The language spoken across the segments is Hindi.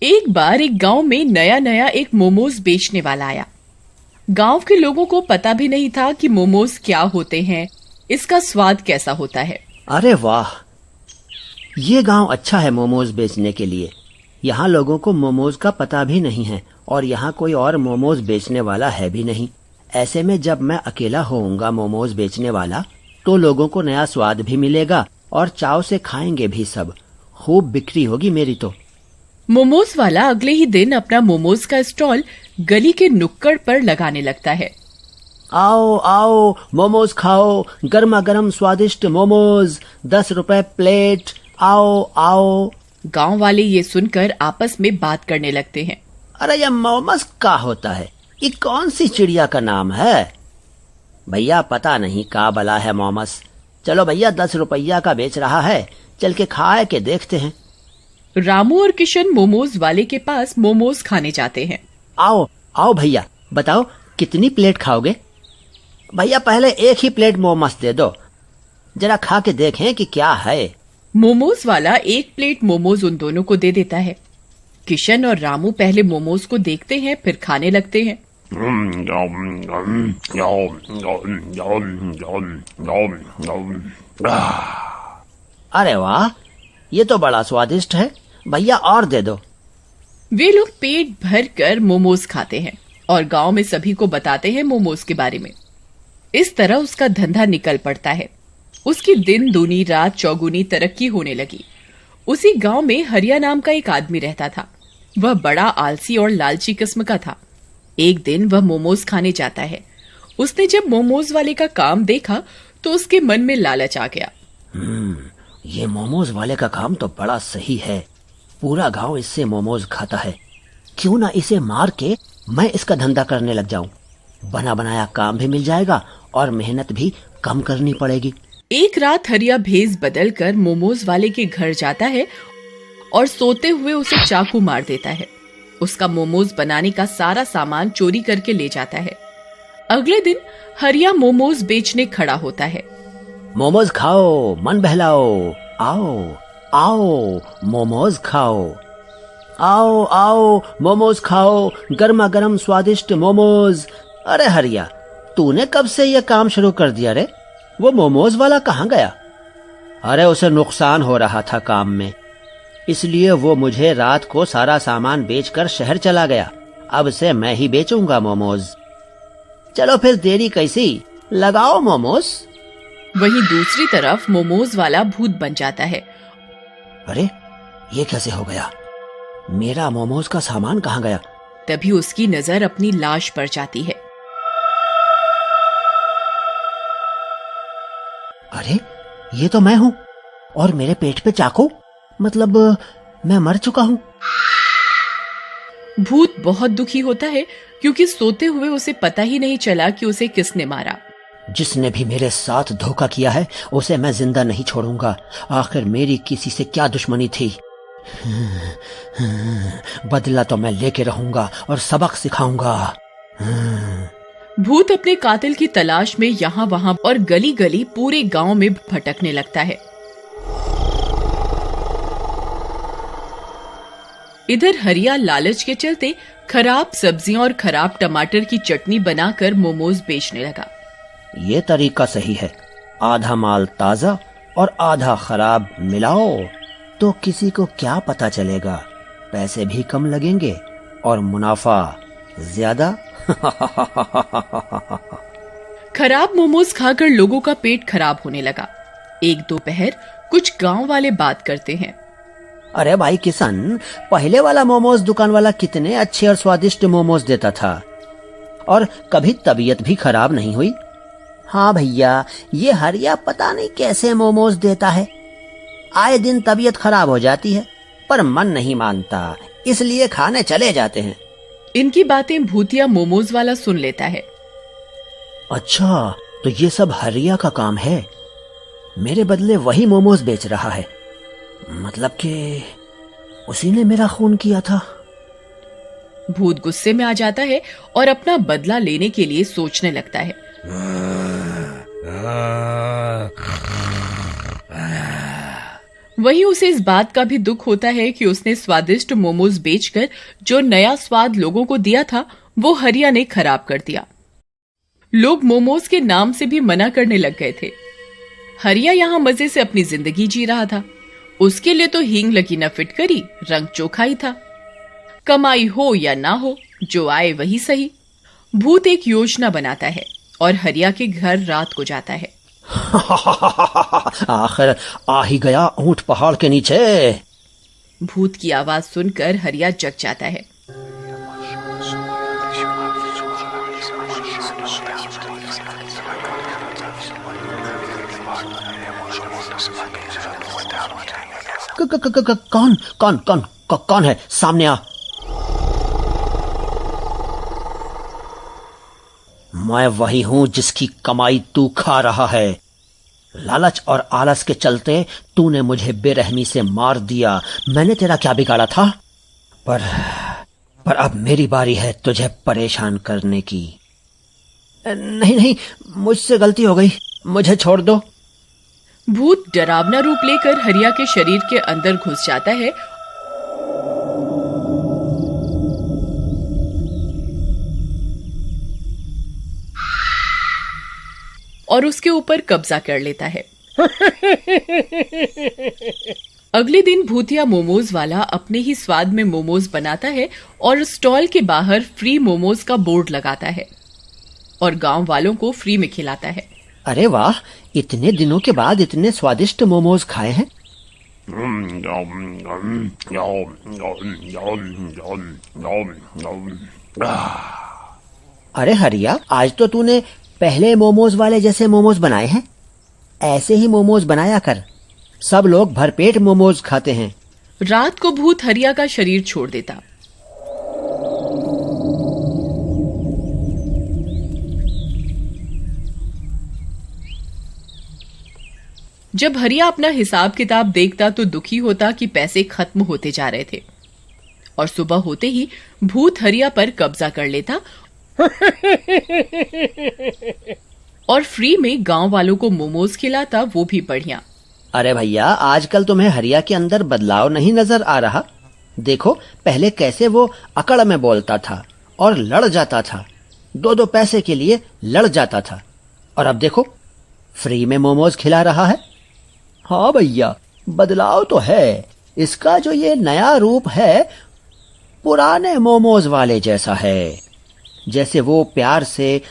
एक बार एक गांव में नया नया एक मोमोज बेचने वाला आया। गांव के लोगों को पता भी नहीं था कि मोमोज क्या होते हैं, इसका स्वाद कैसा होता है। अरे वाह, ये गांव अच्छा है मोमोज बेचने के लिए। यहाँ लोगों को मोमोज का पता भी नहीं है और यहाँ कोई और मोमोज बेचने वाला है भी नहीं। ऐसे में जब मैं अकेला होऊंगा मोमोज बेचने वाला, तो लोगों को नया स्वाद भी मिलेगा और चाव से खाएंगे भी सब। खूब बिक्री होगी मेरी तो। मोमोज वाला अगले ही दिन अपना मोमोज का स्टॉल गली के नुक्कड़ पर लगाने लगता है। आओ आओ मोमोज खाओ, गर्मा गर्म स्वादिष्ट मोमोज, 10 रुपए प्लेट, आओ आओ। गांव वाले ये सुनकर आपस में बात करने लगते हैं। अरे ये मोमोज क्या होता है? ये कौन सी चिड़िया का नाम है? भैया पता नहीं का बला है मोमोज। चलो भैया 10 रुपया का बेच रहा है, चल के खाए के देखते हैं। रामू और किशन मोमोज वाले के पास मोमोज खाने जाते हैं। आओ आओ भैया, बताओ कितनी प्लेट खाओगे? भैया पहले एक ही प्लेट मोमोज दे दो, जरा खा के देखें कि क्या है। मोमोज वाला एक प्लेट मोमोज उन दोनों को दे देता है। किशन और रामू पहले मोमोज को देखते हैं, फिर खाने लगते हैं। अरे वाह, ये तो बड़ा स्वादिष्ट है, भैया और दे दो। वे लोग पेट भर कर मोमोज खाते हैं और गांव में सभी को बताते हैं मोमोज के बारे में। इस तरह उसका धंधा निकल पड़ता है। उसकी दिन दूनी रात चौगुनी तरक्की होने लगी। उसी गांव में हरिया नाम का एक आदमी रहता था। वह बड़ा आलसी और लालची किस्म का था। एक दिन वह मोमोज खाने जाता है। उसने जब मोमोज वाले का काम देखा तो उसके मन में लालच आ गया। ये मोमोज वाले का काम तो बड़ा सही है। पूरा गांव इससे मोमोज खाता है। क्यों ना इसे मार के मैं इसका धंधा करने लग जाऊं। बना बनाया काम भी मिल जाएगा और मेहनत भी कम करनी पड़ेगी। एक रात हरिया भेस बदल कर मोमोज वाले के घर जाता है और सोते हुए उसे चाकू मार देता है। उसका मोमोज बनाने का सारा सामान चोरी करके ले जाता है। अगले दिन हरिया मोमोज बेचने खड़ा होता है। मोमोज खाओ, मन बहलाओ, आओ आओ मोमोज खाओ, आओ आओ मोमोज खाओ, गर्मा गर्म स्वादिष्ट मोमोज। अरे हरिया, तूने कब से यह काम शुरू कर दिया रे? वो मोमोज वाला कहाँ गया? अरे उसे नुकसान हो रहा था काम में, इसलिए वो मुझे रात को सारा सामान बेचकर शहर चला गया। अब से मैं ही बेचूंगा मोमोज। चलो फिर देरी कैसी, लगाओ मोमोज। वहीं दूसरी तरफ मोमोज वाला भूत बन जाता है। अरे ये कैसे हो गया? मेरा मोमोज का सामान कहाँ गया? तभी उसकी नजर अपनी लाश पर जाती है। अरे ये तो मैं हूँ और मेरे पेट पे चाकू, मतलब मैं मर चुका हूँ। भूत बहुत दुखी होता है क्योंकि सोते हुए उसे पता ही नहीं चला कि उसे किसने मारा। जिसने भी मेरे साथ धोखा किया है उसे मैं जिंदा नहीं छोड़ूंगा। आखिर मेरी किसी से क्या दुश्मनी थी? बदला तो मैं लेके रहूंगा और सबक सिखाऊंगा। भूत अपने कातिल की तलाश में यहाँ वहाँ और गली गली पूरे गांव में भटकने लगता है। इधर हरिया लालच के चलते खराब सब्जियां और खराब टमाटर की चटनी बनाकर मोमोज बेचने लगा। ये तरीका सही है। आधा माल ताजा और आधा खराब मिलाओ तो किसी को क्या पता चलेगा। पैसे भी कम लगेंगे और मुनाफा ज्यादा। खराब मोमोज खाकर लोगों का पेट खराब होने लगा। एक दोपहर कुछ गांव वाले बात करते हैं। अरे भाई किशन, पहले वाला मोमोज दुकान वाला कितने अच्छे और स्वादिष्ट मोमोज देता था और कभी तबीयत भी खराब नहीं हुई। हाँ भैया, ये हरिया पता नहीं कैसे मोमोज देता है। आए दिन तबीयत खराब हो जाती है पर मन नहीं मानता, इसलिए खाने चले जाते हैं। इनकी बातें भूतिया मोमोज वाला सुन लेता है। अच्छा, तो ये सब हरिया का काम है। मेरे बदले वही मोमोज बेच रहा है, मतलब कि उसी ने मेरा खून किया था। भूत गुस्से में आ जाता है और अपना बदला लेने के लिए सोचने लगता है। वहीं उसे इस बात का भी दुख होता है कि उसने स्वादिष्ट मोमोज बेचकर जो नया स्वाद लोगों को दिया था वो हरिया ने खराब कर दिया। लोग मोमोज के नाम से भी मना करने लग गए थे। हरिया यहाँ मजे से अपनी जिंदगी जी रहा था। उसके लिए तो हींग लगी न फिटकरी, रंग चोखा ही था। कमाई हो या ना हो, जो आए वही सही। भूत एक योजना बनाता है और हरिया के घर रात को जाता है। आखिर आ ही गया ऊंट पहाड़ के नीचे। भूत की आवाज सुनकर हरिया जग जाता है। कौन कौन कौन कौन है? सामने आ। मैं वही हूं जिसकी कमाई तू खा रहा है। लालच और आलस के चलते तूने मुझे बेरहमी से मार दिया। मैंने तेरा क्या बिगाड़ा था? पर अब मेरी बारी है तुझे परेशान करने की। नहीं नहीं, मुझसे गलती हो गई, मुझे छोड़ दो। भूत डरावना रूप लेकर हरिया के शरीर के अंदर घुस जाता है और उसके ऊपर कब्जा कर लेता है। अगले दिन भूतिया मोमोज वाला अपने ही स्वाद में मोमोज बनाता है और स्टॉल के बाहर फ्री मोमोज का बोर्ड लगाता है और गांव वालों को फ्री में खिलाता है। अरे वाह, इतने दिनों के बाद इतने स्वादिष्ट मोमोज खाए हैं। अरे हरिया, आज तो तूने पहले मोमोज वाले जैसे मोमोज बनाए हैं। ऐसे ही मोमोज बनाया कर, सब लोग भरपेट मोमोज खाते हैं। रात को भूत हरिया का शरीर छोड़ देता। जब हरिया अपना हिसाब किताब देखता तो दुखी होता कि पैसे खत्म होते जा रहे थे और सुबह होते ही भूत हरिया पर कब्जा कर लेता और फ्री में गांव वालों को मोमोज खिलाता, वो भी बढ़िया। अरे भैया, आजकल तुम्हें हरिया के अंदर बदलाव नहीं नजर आ रहा? देखो, पहले कैसे वो अकड़ में बोलता था और लड़ जाता था, दो पैसे के लिए लड़ जाता था, और अब देखो फ्री में मोमोज खिला रहा है। हाँ भैया, बदलाव तो है। इसका जो ये नया रूप है पुराने मोमोज वाले जैसा है। जैसे वो प्यार से,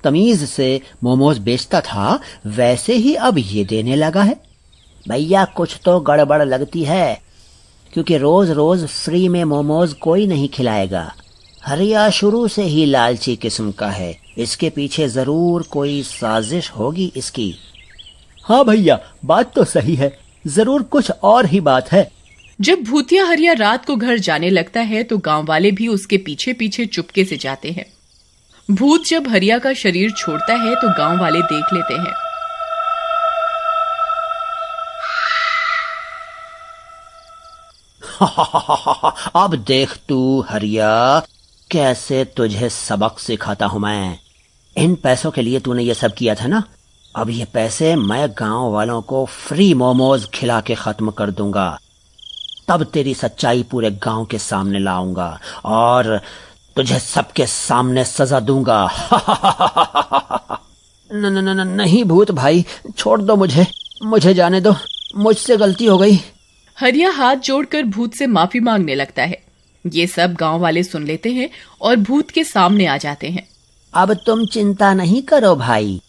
तमीज से मोमोज बेचता था, वैसे ही अब ये देने लगा है। भैया, कुछ तो गड़बड़ लगती है, क्योंकि रोज रोज फ्री में मोमोज कोई नहीं खिलाएगा। हरिया शुरू से ही लालची किस्म का है, इसके पीछे जरूर कोई साजिश होगी इसकी। हाँ भैया, बात तो सही है, जरूर कुछ और ही बात है। जब भूतिया हरिया रात को घर जाने लगता है तो गांव वाले भी उसके पीछे पीछे चुपके से जाते हैं। भूत जब हरिया का शरीर छोड़ता है तो गांव वाले देख लेते हैं। अब देख तू हरिया, कैसे तुझे सबक सिखाता हूं मैं। इन पैसों के लिए तूने ये सब किया था ना, अब ये पैसे मैं गांव वालों को फ्री मोमोज खिला के खत्म कर दूंगा। तब तेरी सच्चाई पूरे गांव के सामने लाऊंगा और तुझे सबके सामने सजा दूंगा। नहीं भूत भाई, छोड़ दो मुझे जाने दो, मुझसे गलती हो गई। हरिया हाथ जोड़कर भूत से माफी मांगने लगता है। ये सब गांव वाले सुन लेते हैं और भूत के सामने आ जाते हैं। अब तुम चिंता नहीं करो भाई,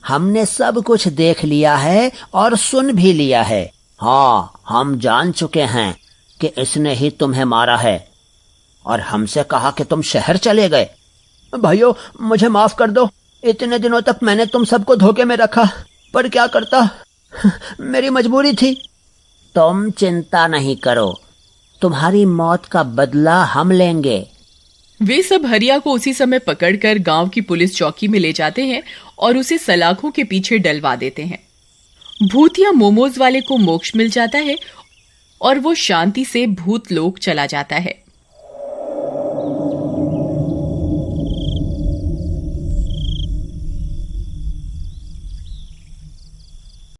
हमने सब कुछ देख लिया है और सुन भी लिया है। हाँ, हम जान चुके हैं कि इसने ही तुम्हें मारा है और हमसे कहा कि तुम शहर चले गए। भाइयों, मुझे माफ कर दो, इतने दिनों तक मैंने तुम सबको धोखे में रखा, पर क्या करता, मेरी मजबूरी थी। तुम चिंता नहीं करो, तुम्हारी मौत का बदला हम लेंगे। वे सब हरिया को उसी समय पकड़कर गांव की पुलिस चौकी में ले जाते हैं और उसे सलाखों के पीछे डलवा देते हैं। भूतिया मोमोज वाले को मोक्ष मिल जाता है और वो शांति से भूत लोक चला जाता है।